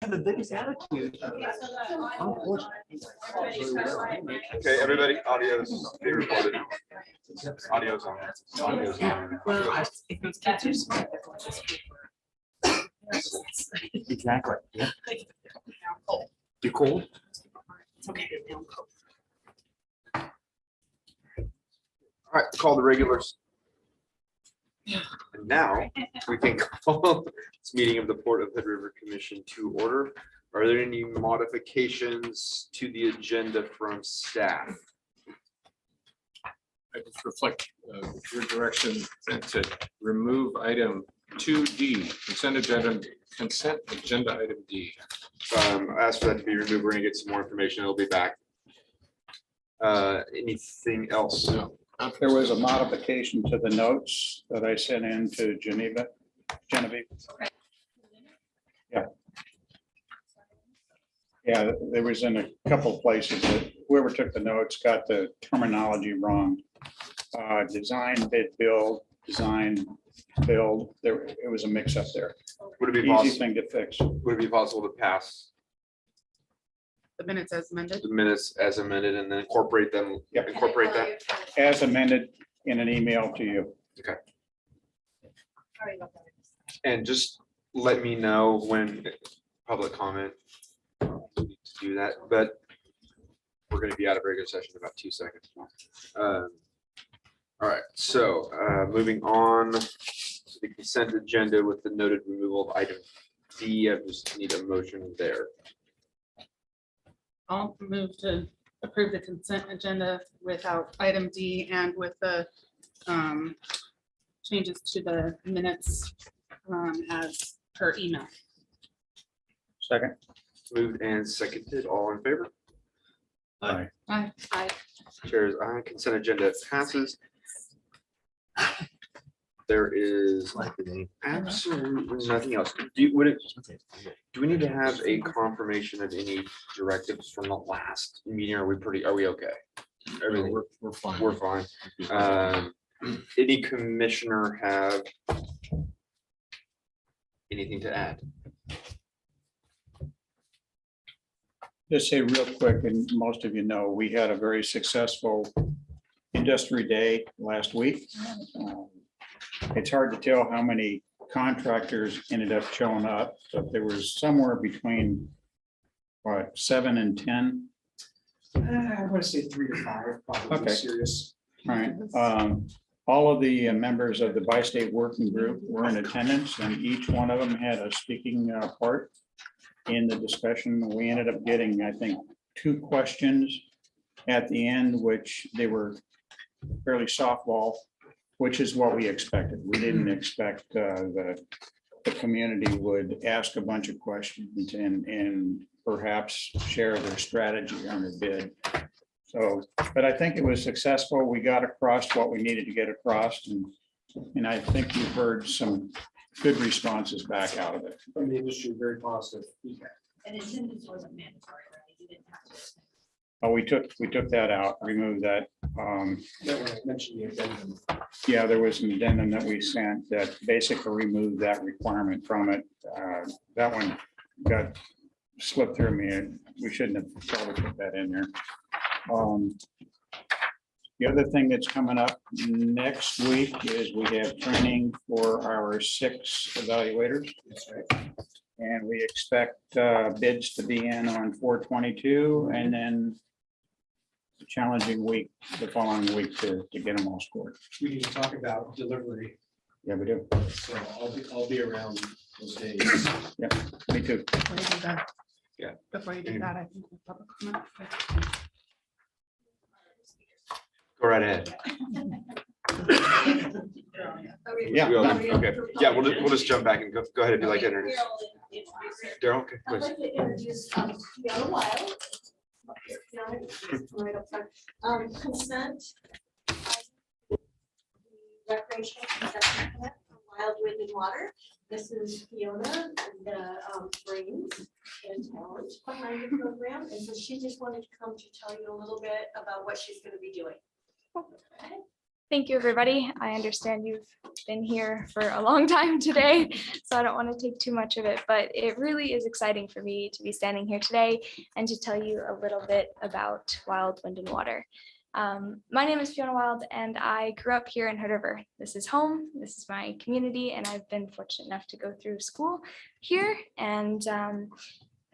have the biggest attitude. Okay, everybody, audio's being recorded. Audio's on. Audio's on. Well, if those kids are smart, they're going to school. Exactly. Yeah. You cold? It's okay. All right, call the regulars. And now we can call this meeting of the Port of Hood River Commission to order. Are there any modifications to the agenda from staff? I just reflect your direction to remove item 2D, consent agenda item D. Ask for that to be removed. We're gonna get some more information. It'll be back. Anything else? No. There was a modification to the notes that I sent in to Genevieve. Yeah. Yeah, there was in a couple places that whoever took the notes got the terminology wrong. Design, bid, build, design, build. There, it was a mix up there. Would it be Easy possible? thing to fix. Would it be possible to pass The minutes as amended. the minutes as amended and then incorporate them? Yep. Incorporate that. As amended in an email to you. And just let me know when public comment. We need to do that, but we're going to be out of regular session in about 2 seconds. All right, so moving on to the consent agenda with the noted removal of item D. I just need a motion there. I'll move to approve the consent agenda without item D and with the changes to the minutes as per email. Second. Moved and seconded. All in favor? Aye. Aye. Chairs aye. Consent agenda passes. There is absolutely nothing else. Do we need to have a confirmation of any directives from the last meeting? Are we okay? Everything, We're fine. we're fine. Any commissioner have anything to add? Just say real quick, and most of you know, we had a very successful industry day last week. It's hard to tell how many contractors ended up showing up, but there was somewhere between, what, 7 and 10. I want to say 3 to 5, probably Okay. serious. All right. All of the members of the bi-state working group were in attendance, and each one of them had a speaking part in the discussion. We ended up getting, I think, 2 questions at the end, which they were fairly softball, which is what we expected. We didn't expect the community would ask a bunch of questions and perhaps share their strategy on the bid. So, but I think it was successful. We got across what we needed to get across, and I think you've heard some good responses back out of it. From the industry, very positive feedback. And attendance wasn't mandatory, right? You didn't have to. Oh, we took that out, removed that. That when I mentioned the addendum. Yeah, there was an addendum that we sent that basically removed that requirement from it. That one got slipped through me. We shouldn't have probably put that in there. The other thing that's coming up next week is we have training for our 6 evaluators. That's right. And we expect bids to be in on 4/22 and then a challenging week, the following week to get them all scored. We need to talk about delivery, Yeah, we do. so I'll be around those days. Yeah, me too. Before you do that. Yeah. Before you do that, I think the public comment. Go right ahead. Yeah. We all good? Okay, yeah, we'll just jump back and go ahead and do like introduce. Daryl, okay, I'd please. like to introduce Fiona Wilde. Fiona, right up front. Consent. Recreational consent permit for Wild Wind and Water. This is Fiona, the brains and talent behind the program. And so she just wanted to come to tell you a little bit about what she's going to be doing. Okay. Thank you, everybody. I understand you've been here for a long time today, so I don't want to take too much of it, but it really is exciting for me to be standing here today and to tell you a little bit about Wild, Wind, and Water. My name is Fiona Wilde, and I grew up here in Hood River. This is home, this is my community, and I've been fortunate enough to go through school here. And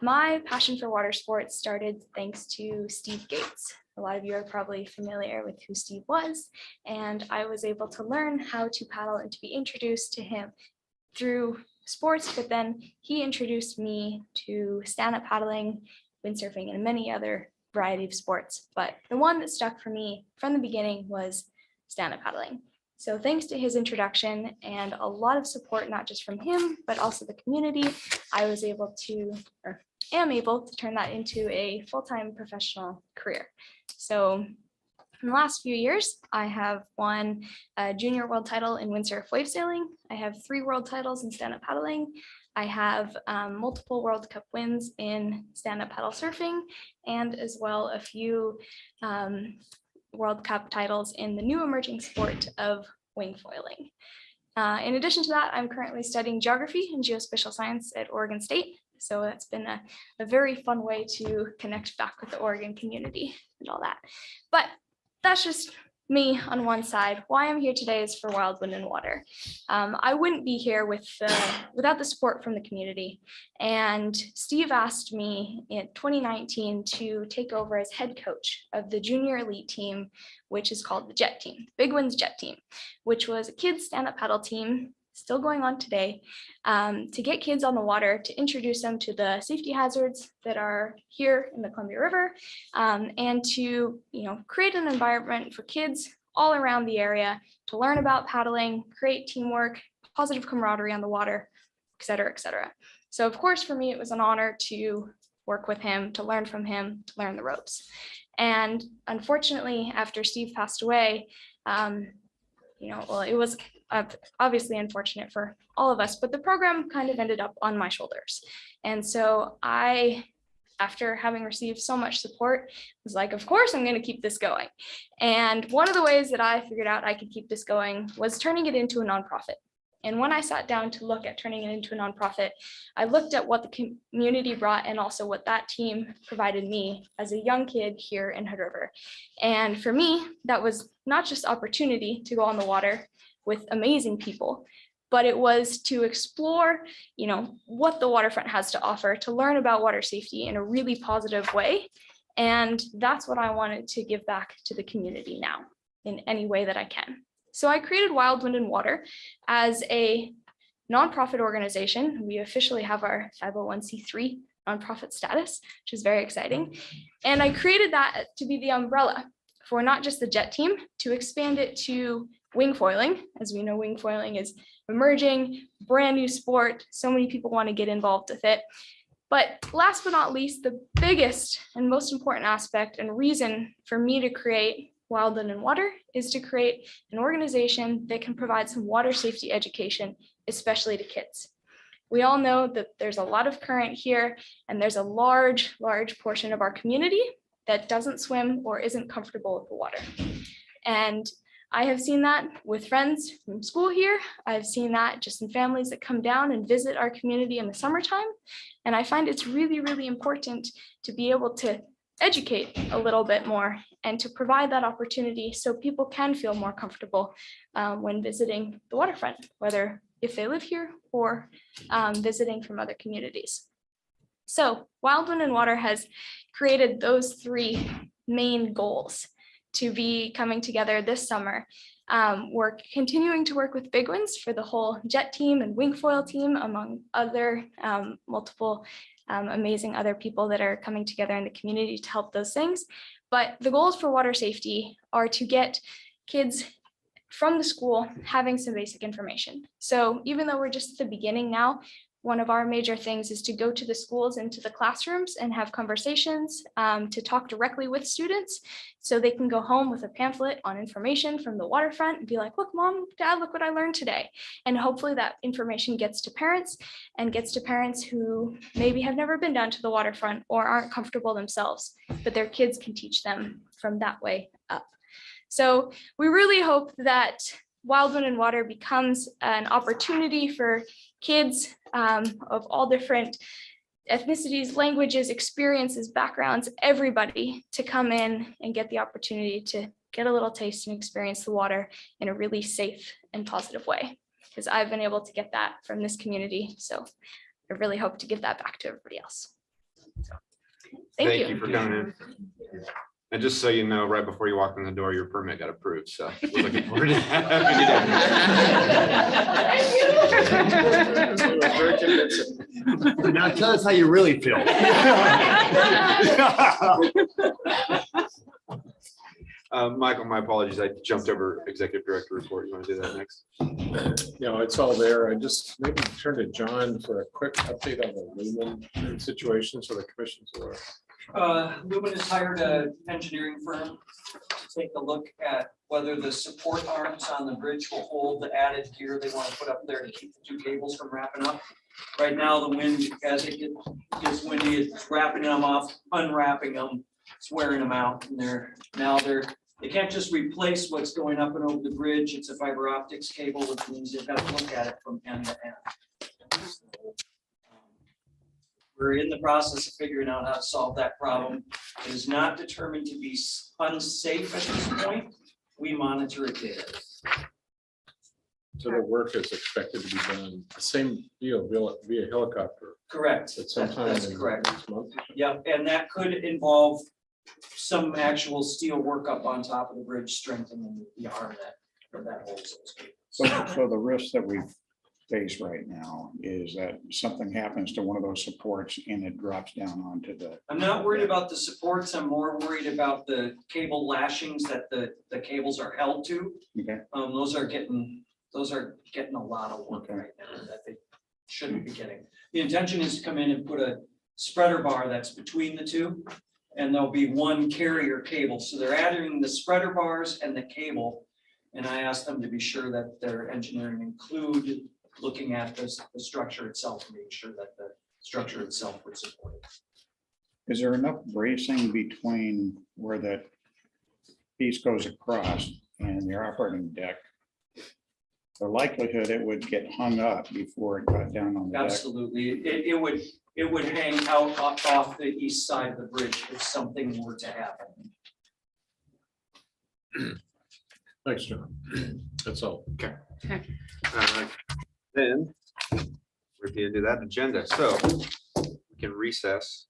my passion for water sports started thanks to Steve Gates. A lot of you are probably familiar with who Steve was, and I was able to learn how to paddle and to be introduced to him through sports, but then he introduced me to stand-up paddling, windsurfing, and many other variety of sports. But the one that stuck for me from the beginning was stand-up paddling. So thanks to his introduction and a lot of support, not just from him, but also the community, I was able to, or am able to turn that into a full-time professional career. So in the last few years, I have won a junior world title in windsurf wave sailing. I have 3 world titles in stand-up paddling. I have multiple World Cup wins in stand-up paddle surfing, and as well a few World Cup titles in the new emerging sport of wing foiling. In addition to that, I'm currently studying geography and geospatial science at Oregon State. So that's been a very fun way to connect back with the Oregon community and all that. But that's just me on one side. Why I'm here today is for Wild, Wind, and Water. I wouldn't be here without the support from the community. And Steve asked me in 2019 to take over as head coach of the junior elite team, which is called the Jet Team, Big Wind's Jet Team, which was a kids stand-up paddle team still going on today, to get kids on the water, to introduce them to the safety hazards that are here in the Columbia River, and to create an environment for kids all around the area to learn about paddling, create teamwork, positive camaraderie on the water, et cetera, et cetera. So of course, for me, it was an honor to work with him, to learn from him, to learn the ropes. And unfortunately, after Steve passed away, it was obviously unfortunate for all of us, but the program kind of ended up on my shoulders. And so I, after having received so much support, was like, of course, I'm going to keep this going. And one of the ways that I figured out I could keep this going was turning it into a nonprofit. And when I sat down to look at turning it into a nonprofit, I looked at what the community brought and also what that team provided me as a young kid here in Hood River. And for me, that was not just opportunity to go on the water with amazing people, but it was to explore, what the waterfront has to offer, to learn about water safety in a really positive way. And that's what I wanted to give back to the community now in any way that I can. So I created Wild, Wind, and Water as a nonprofit organization. We officially have our 501c3 nonprofit status, which is very exciting. And I created that to be the umbrella for not just the Jet Team, to expand it to wing foiling. As we know, wing foiling is emerging, brand new sport. So many people want to get involved with it. But last but not least, the biggest and most important aspect and reason for me to create Wild, Wind, and Water is to create an organization that can provide some water safety education, especially to kids. We all know that there's a lot of current here, and there's a large portion of our community that doesn't swim or isn't comfortable with the water. And I have seen that with friends from school here. I've seen that just in families that come down and visit our community in the summertime. And I find it's really, really important to be able to educate a little bit more and to provide that opportunity so people can feel more comfortable when visiting the waterfront, whether if they live here or visiting from other communities. So Wild, Wind, and Water has created those 3 main goals to be coming together this summer. We're continuing to work with Big Winds for the whole Jet Team and wing foil team, among other multiple amazing other people that are coming together in the community to help those things. But the goals for water safety are to get kids from the school having some basic information. So even though we're just at the beginning now, one of our major things is to go to the schools and to the classrooms and have conversations to talk directly with students so they can go home with a pamphlet on information from the waterfront and be like, look, Mom, Dad, look what I learned today. And hopefully that information gets to parents and gets to parents who maybe have never been down to the waterfront or aren't comfortable themselves, but their kids can teach them from that way up. So we really hope that Wild Wind and Water becomes an opportunity for kids of all different ethnicities, languages, experiences, backgrounds, everybody to come in and get the opportunity to get a little taste and experience the water in a really safe and positive way. Because I've been able to get that from this community. So I really hope to give that back to everybody else. So, thank you. For coming in. And just so you know, right before you walked in the door, your permit got approved. So we're looking forward to having It was very convincing. Now tell us how you really feel. Michael, my apologies. I jumped over executive director report. You want to do that next? No, it's all there. I just maybe turn to John for a quick update on the Lumen situation so the commission's aware. Lumen has hired an engineering firm to take a look at whether the support arms on the bridge will hold the added gear they want to put up there to keep the two cables from wrapping up. Right now, the wind, as it gets windy, it's wrapping them off, unwrapping them, it's wearing them out, and they can't just replace what's going up and over the bridge. It's a fiber optics cable, which means they've got to look at it from end to end. We're in the process of figuring out how to solve that problem. It is not determined to be unsafe at this point. We monitor it daily. So the work is expected to be done, the same deal via helicopter Correct. at some time That's in correct. this month. Yep, and that could involve some actual steel work up on top of the bridge, strengthening the arm that holds those cables. So the risk that we face right now is that something happens to one of those supports and it drops down onto the. I'm not worried about the supports. I'm more worried about the cable lashings that the cables are held to. Okay. Those are getting a lot of work right now that they shouldn't be getting. The intention is to come in and put a spreader bar that's between the two, and there'll be one carrier cable. So they're adding the spreader bars and the cable. And I asked them to be sure that their engineering include looking at the structure itself, making sure that the structure itself would support it. Is there enough bracing between where that piece goes across and your operating deck? The likelihood it would get hung up before it got down on the deck. Absolutely. It would hang out off the east side of the bridge if something were to happen. Thanks, John. That's all. Then we're at the end of that agenda. So we can recess